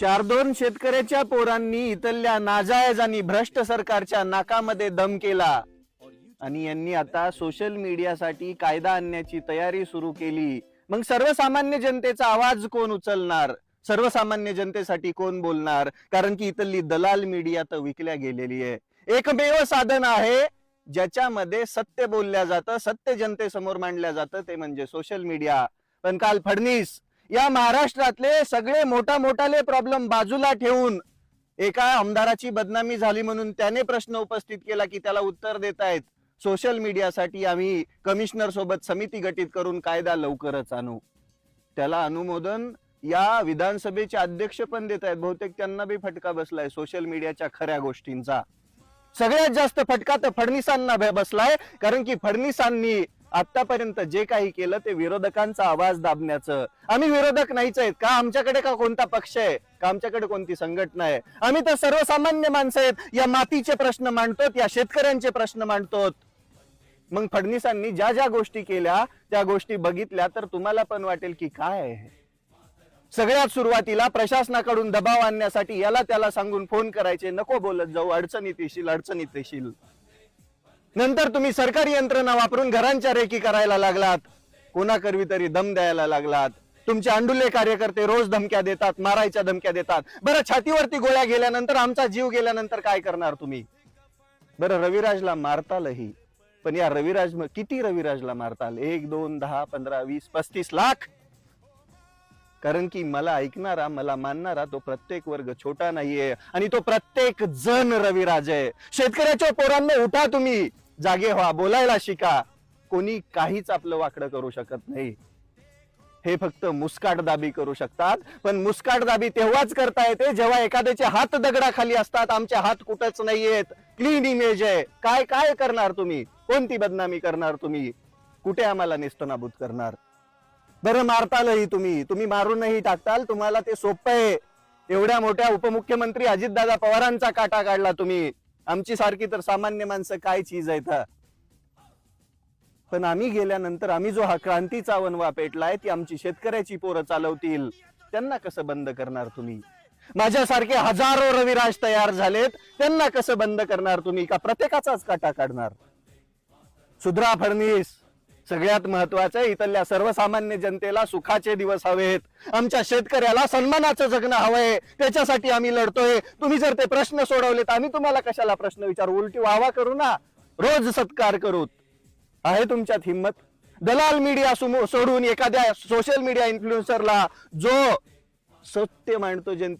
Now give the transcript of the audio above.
4-2 शेतकऱ्याच्या पोरांनी इथल्या नाजायज आणि भ्रष्ट सरकारच्या नाकामध्ये दम केला आणि यांनी आता सोशल मीडियासाठी कायदा आणण्याची तयारी सुरू केली। मग सर्वसामान्य जनतेचा आवाज कोण उचलणार? सर्वसामान्य जनतेसाठी कोण बोलणार? कारण की इथली दलाल मीडिया तर विकल्या गेलेली आहे। एकमेव साधन आहे ज्याच्यामध्ये सत्य बोलल्या जातं, सत्य जनतेसमोर मांडल्या जातं, ते म्हणजे सोशल मीडिया। पण काल फडणवीस या महाराष्ट्रातले सगळे मोठाले प्रॉब्लेम बाजूला ठेवून एका आमदाराची बदनामी झाली म्हणून त्याने प्रश्न उपस्थित केला की त्याला उत्तर देतायत सोशल मीडियासाठी आम्ही कमिशनर सोबत समिती गठीत करून कायदा लवकरच आणू। त्याला अनुमोदन या विधानसभेचे अध्यक्ष पण देत आहेत। बहुतेक त्यांना बी फटका बसलाय सोशल मीडियाच्या खऱ्या गोष्टींचा। सगळ्यात जास्त फटका तर फडणवीसांना बसलाय, कारण की फडणवीसांनी आतापर्यंत जे काही केलं ते विरोधकांचा आवाज दाबण्याचं। आम्ही विरोधक नाहीच आहेत का? आमच्याकडे का कोणता पक्ष आहे का? आमच्याकडे कोणती संघटना आहे? आम्ही तर सर्वसामान्य माणसं आहेत। या मातीचे प्रश्न मांडतो, या शेतकऱ्यांचे प्रश्न मांडतो। मग फडणवीसांनी ज्या ज्या गोष्टी केल्या त्या गोष्टी बघितल्या तर तुम्हाला पण वाटेल की काय आहे। सगळ्यात सुरुवातीला प्रशासनाकडून दबाव आणण्यासाठी याला त्याला सांगून फोन करायचे, नको बोलत जाऊ, अडचणीत येशील। नंतर तुम्ही सरकारी यंत्रणा वापरून घरांच्या रेकी करायला लागलात, कोणाकरवी तरी दम द्यायला लागलात। तुमचे अंडुले कार्यकर्ते रोज धमक्या देतात, मारायच्या धमक्या देतात। बरं, छातीवरती गोळ्या गेल्यानंतर, आमचा जीव गेल्यानंतर काय करणार तुम्ही? बरं, रविराजला मारतालही, पण या किती रविराजला मारताल? 1, 2, 10, 15, 20, 35 लाख? कारण की मला ऐकणारा, मला मानणारा तो प्रत्येक वर्ग छोटा नाहीये आणि तो प्रत्येक जण रविराज आहे। शेतकऱ्याच्या पोरांना उठा, तुम्ही जागे व्हा, बोलायला शिका। कोणी काहीच आपलं वाकडं करू शकत नाही। हे फक्त मुस्काटदाबी करू शकतात, पण मुस्काटदाबी तेव्हाच करता येते जेव्हा एखाद्याचे हात दगडाखाली असतात। आमचे हात कुठंच नाहीयेत, क्लीन इमेज आहे। काय काय करणार तुम्ही? कोणती बदनामी करणार तुम्ही? कुठे आम्हाला नेस्तनाबूत करणार? बरं, मारतालही तुम्ही मारूनही टाकताल, तुम्हाला ते सोपं आहे। एवढ्या मोठ्या उपमुख्यमंत्री अजितदादा पवारांचा काटा काढला तुम्ही। आमची सारखी तर सामान्य माणसं काय चीज आहेत? पण आम्ही गेल्यानंतर आम्ही जो हा क्रांतीचा वनवा पेटलाय ती आमची शेतकऱ्याची पोरं चालवतील, त्यांना कसं बंद करणार तुम्ही? माझ्यासारखे हजारो रविराज तयार झालेत, त्यांना कसं बंद करणार तुम्ही? का प्रत्येकाचाच काटा काढणार? सुधरा फडणवीस। सगळ्यात महत्वाचं आहे, इथल्या सर्वसामान्य जनतेला सुखाचे दिवस हवेत, आमच्या शेतकऱ्याला सन्मानाचं जगणं हवंय, त्याच्यासाठी आम्ही लढतोय। तुम्ही जर ते प्रश्न सोडवलेत, आम्ही तुम्हाला कशाला प्रश्न विचारू? उलटी वावा करू ना, रोज सत्कार करू। आहे तुमच्यात हिम्मत? दलाल मीडिया सोडून एखाद्या सोशल मीडिया इन्फ्लुएन्सरला जो सत्य मांडतो जनते